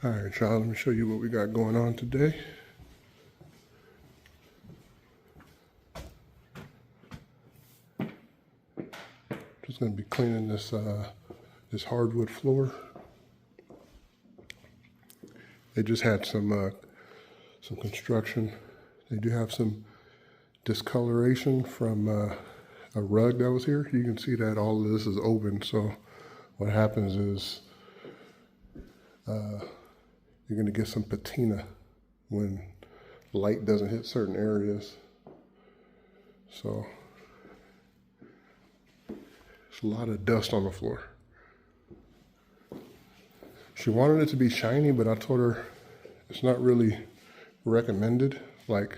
All right, y'all, let me show you what we got going on today. Just gonna be cleaning this this hardwood floor. They just had some construction. They do have some discoloration from a rug that was here. You can see that all of this is open. So what happens is you're gonna get some patina when light doesn't hit certain areas. So there's a lot of dust on the floor. She wanted it to be shiny, but I told her it's not really recommended. Like,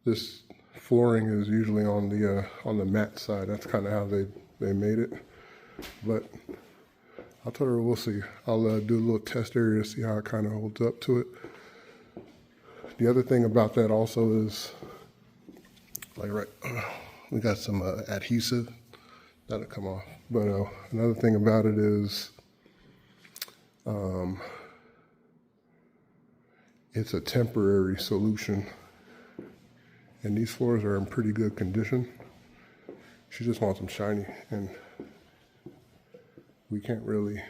this flooring is usually on the matte side. That's kind of how they made it. But I told her we'll see. I'll do a little test area to see how it kind of holds up to it. The other thing about that also is, like, we got some adhesive that'll come off. But another thing about it is, it's a temporary solution, and these floors are in pretty good condition. She just wants them shiny, and we can't really.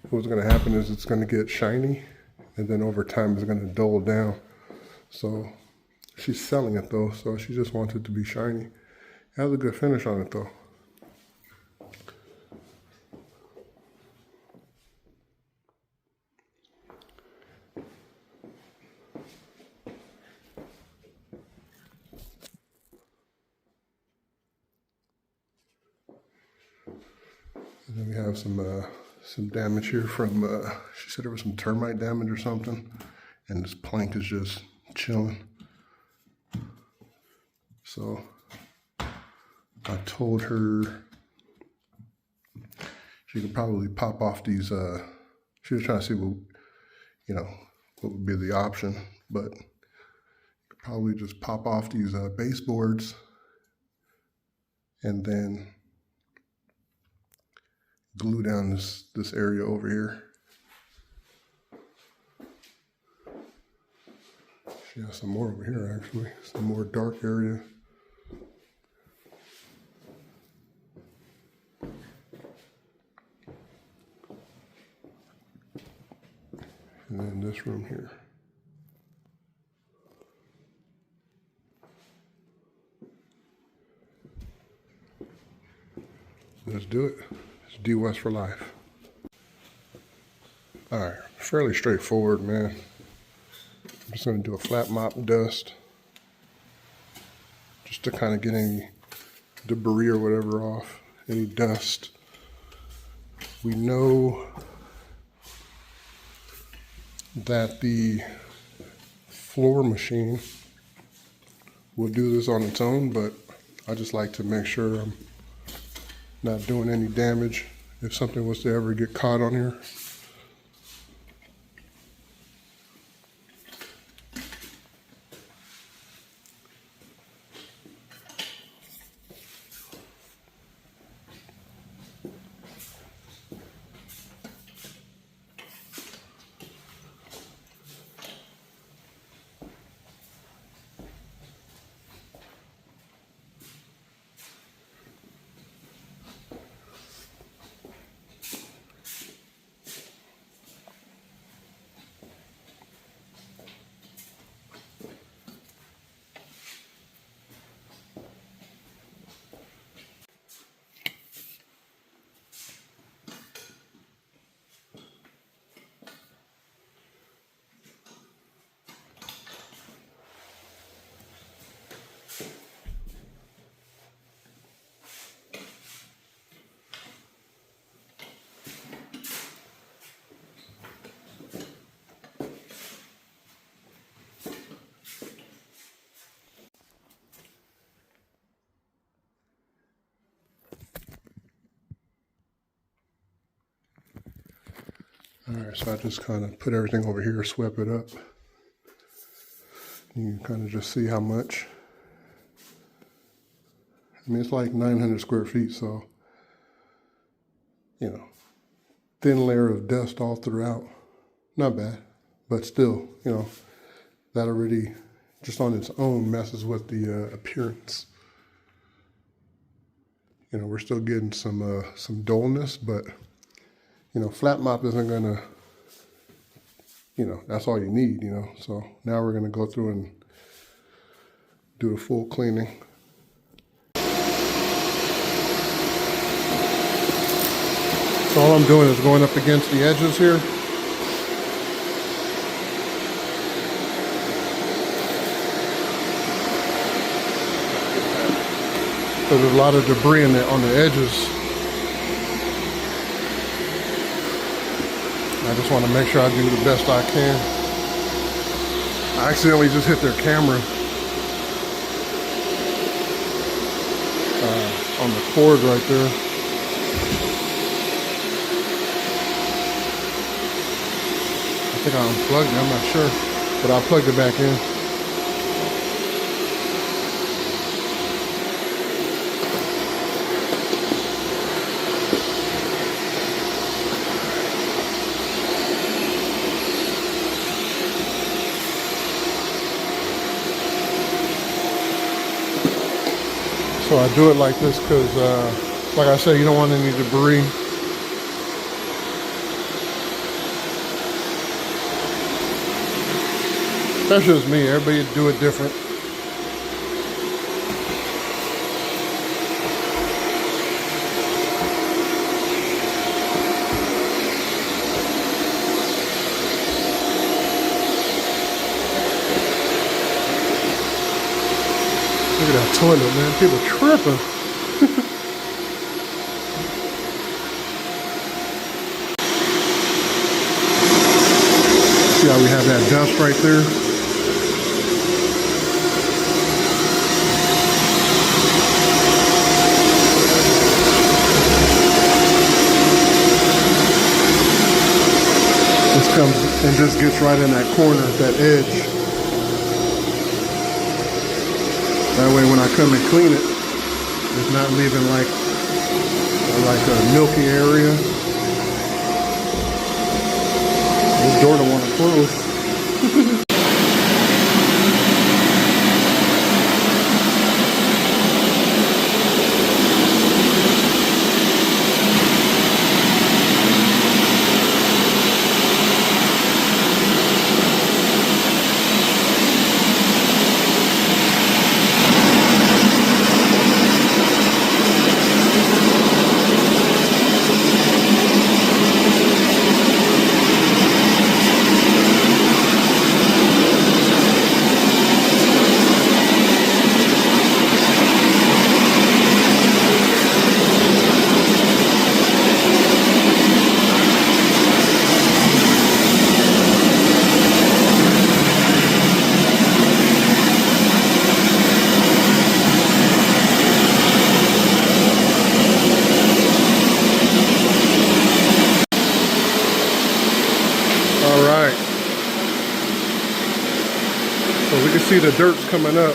What's going to happen is it's going to get shiny, and then over time it's going to dull down. So she's selling it though, so she just wants it to be shiny. It has a good finish on it though. And then we have some damage here from, she said there was some termite damage or something, and this plank is just chilling. So I told her she could probably pop off these, she was trying to see what, what would be the option, but probably just pop off these baseboards and then glue down this area over here. She has some more over here actually, some more dark area. And then this room here. Let's do it. It's DWES for life. All right, fairly straightforward, man. I'm just gonna do a flat mop dust just to kind of get any debris or whatever off, any dust. We know that the floor machine will do this on its own, but I just like to make sure I'm not doing any damage if something was to ever get caught on here. All right, so I just kind of put everything over here, swept it up. You can kind of just see how much. I mean, it's like 900 square feet, so, thin layer of dust all throughout. Not bad, but still, you know, that already just on its own messes with the appearance. You know, we're still getting some dullness, but you know, flat mop isn't gonna, you know, that's all you need, you know. So now we're gonna go through and do a full cleaning. So all I'm doing is going up against the edges here. So there's a lot of debris on the edges. I just want to make sure I do the best I can. I accidentally just hit their camera on the cord right there. I think I unplugged it, I'm not sure, but I plugged it back in. So I do it like this because, like I said, you don't want any debris. That's just me. Everybody do it different. Look at that toilet, man. People tripping. See how we have that dust right there? This comes and just gets right in that corner, that edge. That way when I come and clean it, it's not leaving like a milky area. This door don't want to close. So we can see the dirt's coming up.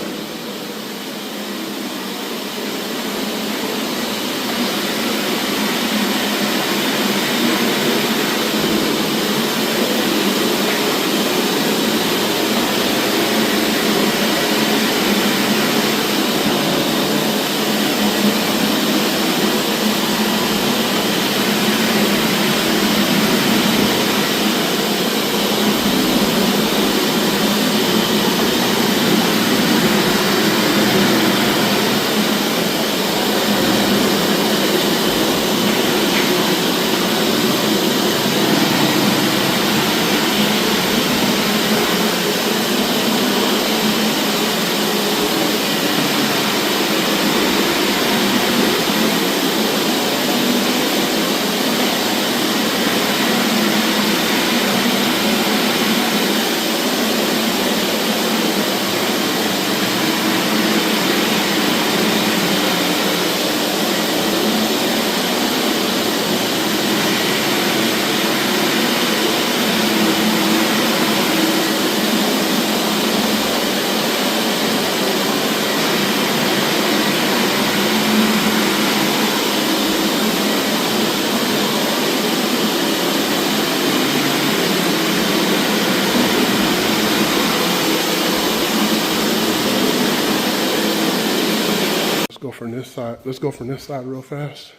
side. Let's go from this side real fast.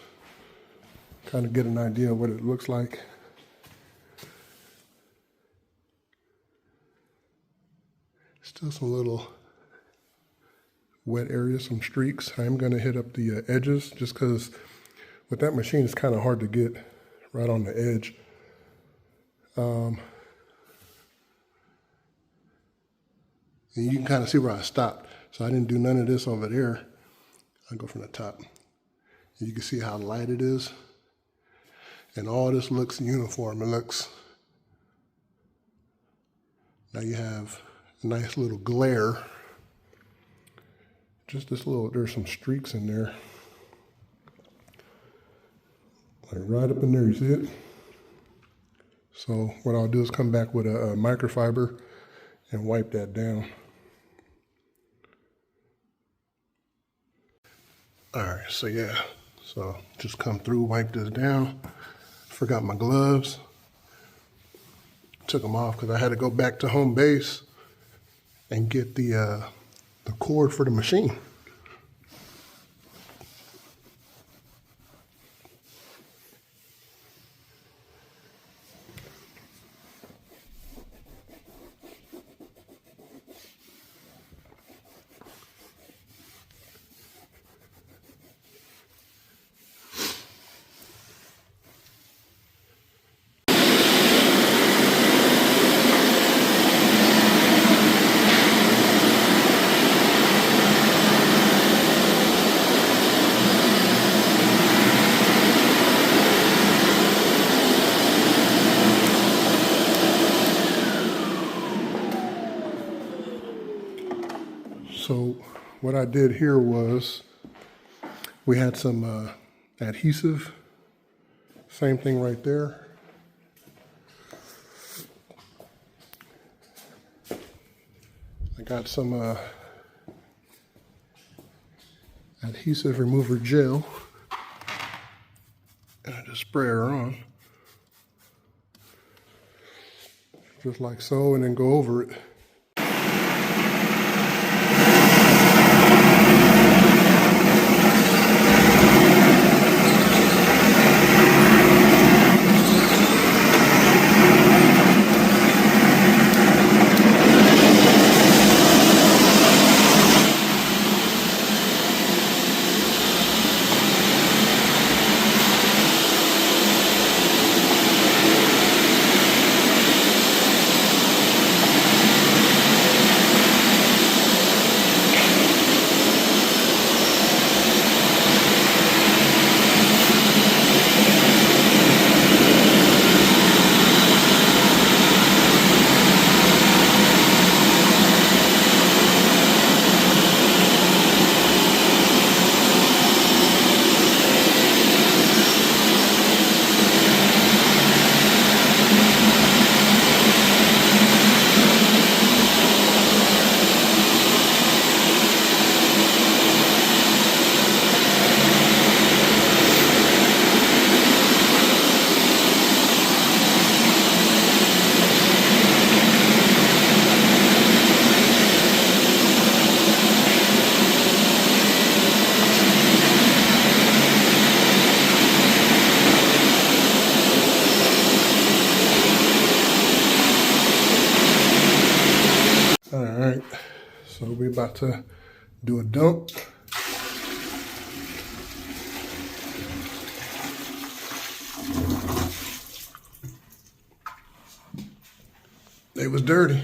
Kind of get an idea of what it looks like. Still some little wet areas, some streaks. I am going to hit up the edges just because with that machine it's kind of hard to get right on the edge. And you can kind of see where I stopped. So I didn't do none of this over there. I'll go from the top. And you can see how light it is. And all this looks uniform. It looks, now you have a nice little glare. Just this little, there's some streaks in there. Like right up in there, you see it? So what I'll do is come back with a microfiber and wipe that down. All right, so yeah, so just come through, wipe this down. Forgot my gloves. Took them off because I had to go back to home base and get the cord for the machine. So what I did here was we had some adhesive, same thing right there. I got some adhesive remover gel and I just spray her on just like so and then go over it. All right, so we're about to do a dump. They was dirty.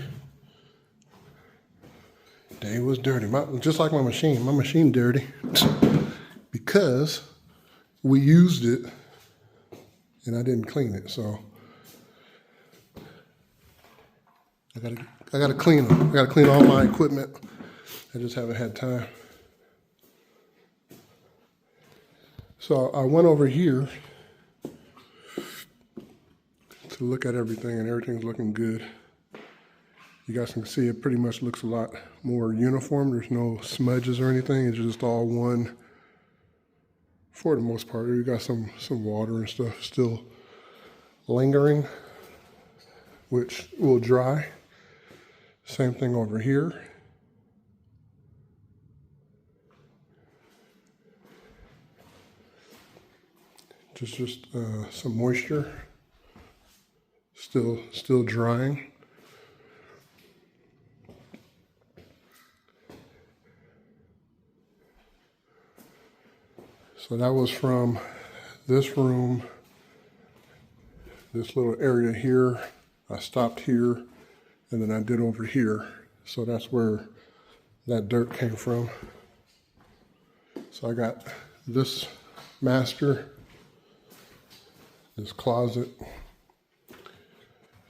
They was dirty. Just like my machine dirty because we used it and I didn't clean it, so I gotta clean them. I gotta clean all my equipment. I just haven't had time. So I went over here to look at everything and everything's looking good. You guys can see it pretty much looks a lot more uniform. There's no smudges or anything. It's just all one for the most part. You got some water and stuff still lingering, which will dry. Same thing over here. just some moisture, still drying. So that was from this room, this little area here. I stopped here, and then I did over here. So that's where that dirt came from. So I got this master, this closet.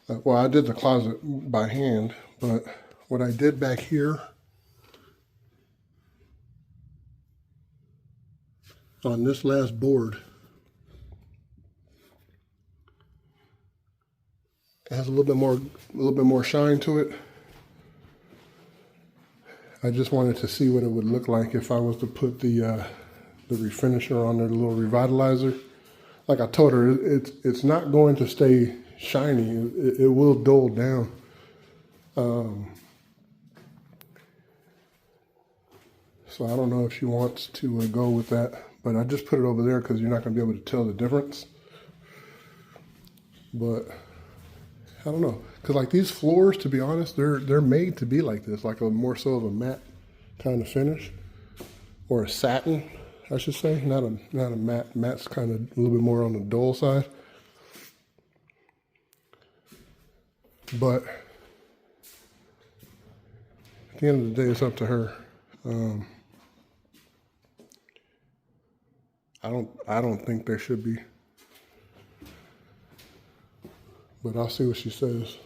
Well, I did the closet by hand, but what I did back here on this last board, it has a little bit more shine to it. I just wanted to see what it would look like if I was to put the refinisher on there, the little revitalizer. Like I told her, it's not going to stay shiny. It will dull down. So I don't know if she wants to go with that, but I just put it over there because you're not going to be able to tell the difference. But I don't know, because like these floors, to be honest, they're made to be like this, like a more so of a matte kind of finish, or a satin, I should say, not a matte. Matte's kind of a little bit more on the dull side. But at the end of the day, it's up to her. I don't think there should be, but I'll see what she says.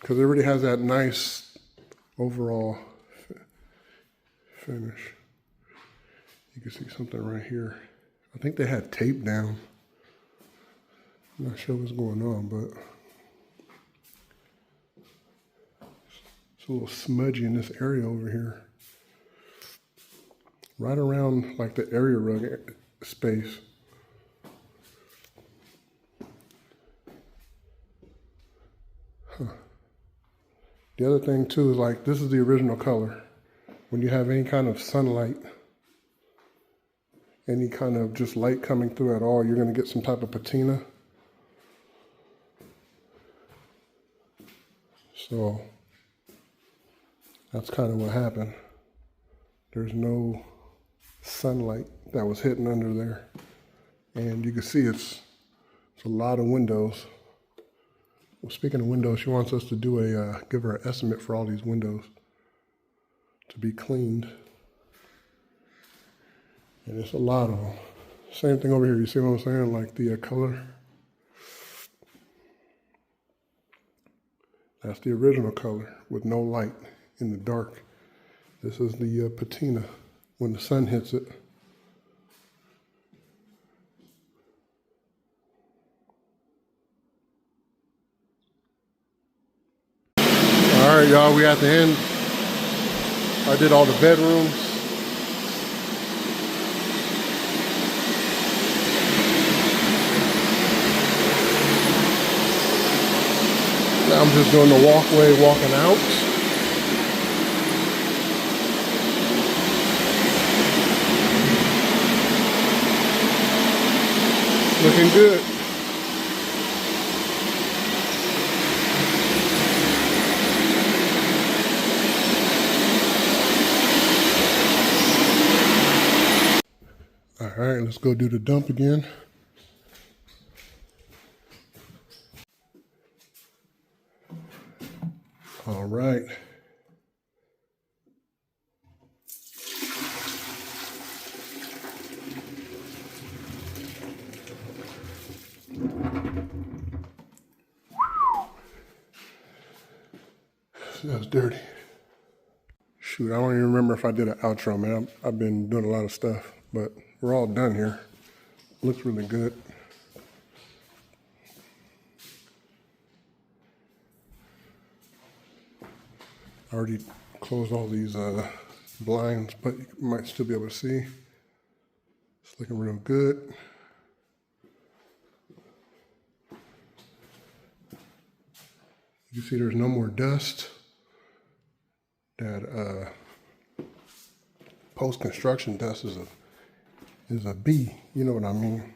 Because it already has that nice overall finish. You can see something right here. I think they had tape down. I'm not sure what's going on, but it's a little smudgy in this area over here. Right around like the area rug space. The other thing too is like, this is the original color. When you have any kind of sunlight, any kind of just light coming through at all, you're gonna get some type of patina. So that's kind of what happened. There's no sunlight that was hitting under there. And you can see it's a lot of windows. Well, speaking of windows, she wants us to do give her an estimate for all these windows to be cleaned. And it's a lot of them. Same thing over here, you see what I'm saying? Like the color. That's the original color with no light in the dark. This is the patina when the sun hits it. All right, y'all, we at the end. I did all the bedrooms. Now I'm just doing the walkway, walking out. Looking good. All right, let's go do the dump again. All right. That's dirty. Shoot, I don't even remember if I did an outro, man. I've been doing a lot of stuff, but we're all done here. Looks really good. I already closed all these blinds, but you might still be able to see. It's looking real good. You see there's no more dust. That post-construction dust is is a B. You know what I mean?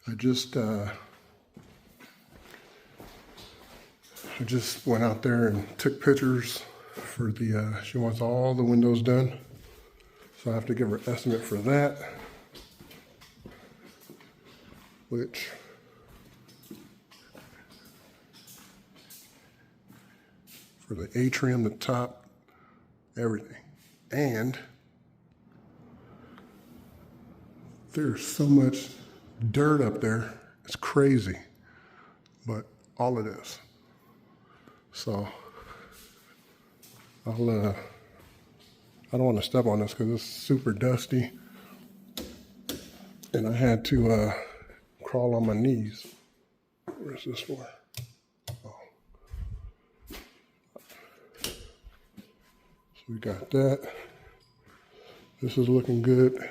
I just went out there and took pictures for the, she wants all the windows done. So I have to give her an estimate for that, which for the atrium, the top, everything. And there's so much dirt up there, it's crazy, but all it is. So I don't want to step on this because it's super dusty, and I had to crawl on my knees. Where's this for? Oh. So we got that. This is looking good.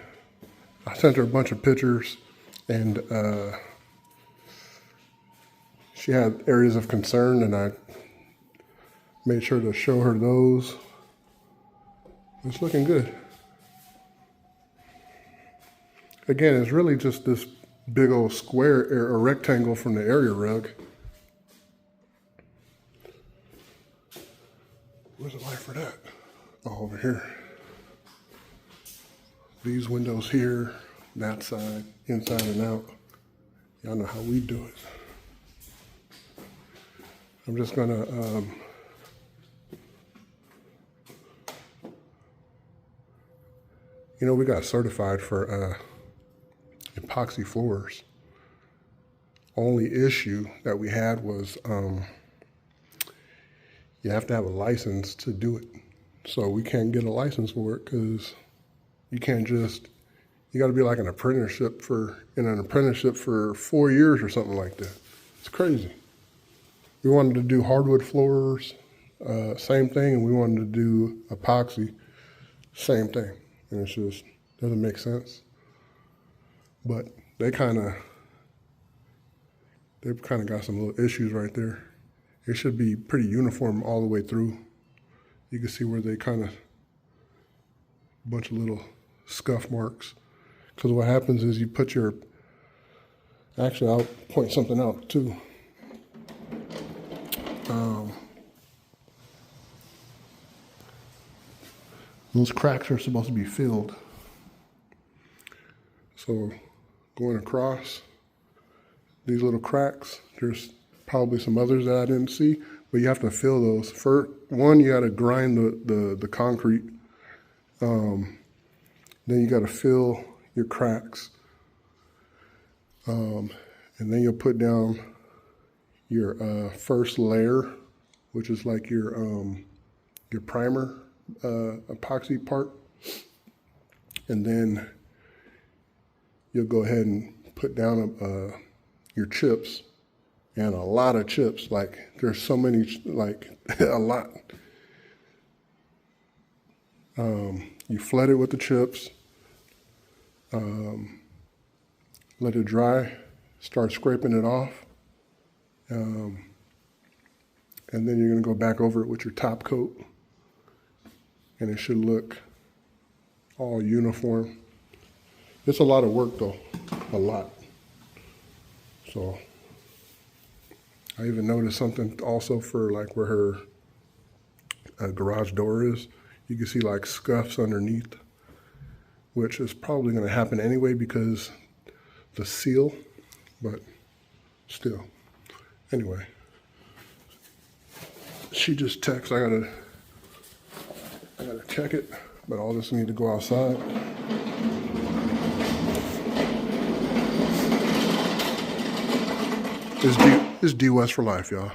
I sent her a bunch of pictures, and she had areas of concern, and I made sure to show her those. It's looking good. Again, it's really just this big old square or rectangle from the area rug. Where's the light for that? Oh, over here. These windows here, that side, inside and out. Y'all know how we do it. I'm just gonna you know, we got certified for epoxy floors. Only issue that we had was you have to have a license to do it. So we can't get a license for it because you can't just, you got to be like in an apprenticeship for 4 years or something like that. It's crazy. We wanted to do hardwood floors, same thing, and we wanted to do epoxy, same thing. And it just doesn't make sense. But they kind of got some little issues right there. It should be pretty uniform all the way through. You can see where they kind of, a bunch of little scuff marks. Because what happens is you put your, actually I'll point something out too. Those cracks are supposed to be filled. So going across these little cracks, there's probably some others that I didn't see, but you have to fill those. For one, you got to grind the concrete. Then you got to fill your cracks. And then you'll put down your first layer, which is like your primer epoxy part. And then you'll go ahead and put down your chips, and a lot of chips. Like there's so many, like a lot. You flood it with the chips, let it dry, start scraping it off, and then you're gonna go back over it with your top coat, and it should look all uniform. It's a lot of work though, a lot. So I even noticed something also for like where her garage door is. You can see like scuffs underneath, which is probably going to happen anyway because the seal, but still. Anyway, she just texted, I gotta check it, but all this need to go outside. It's DWES for life, y'all.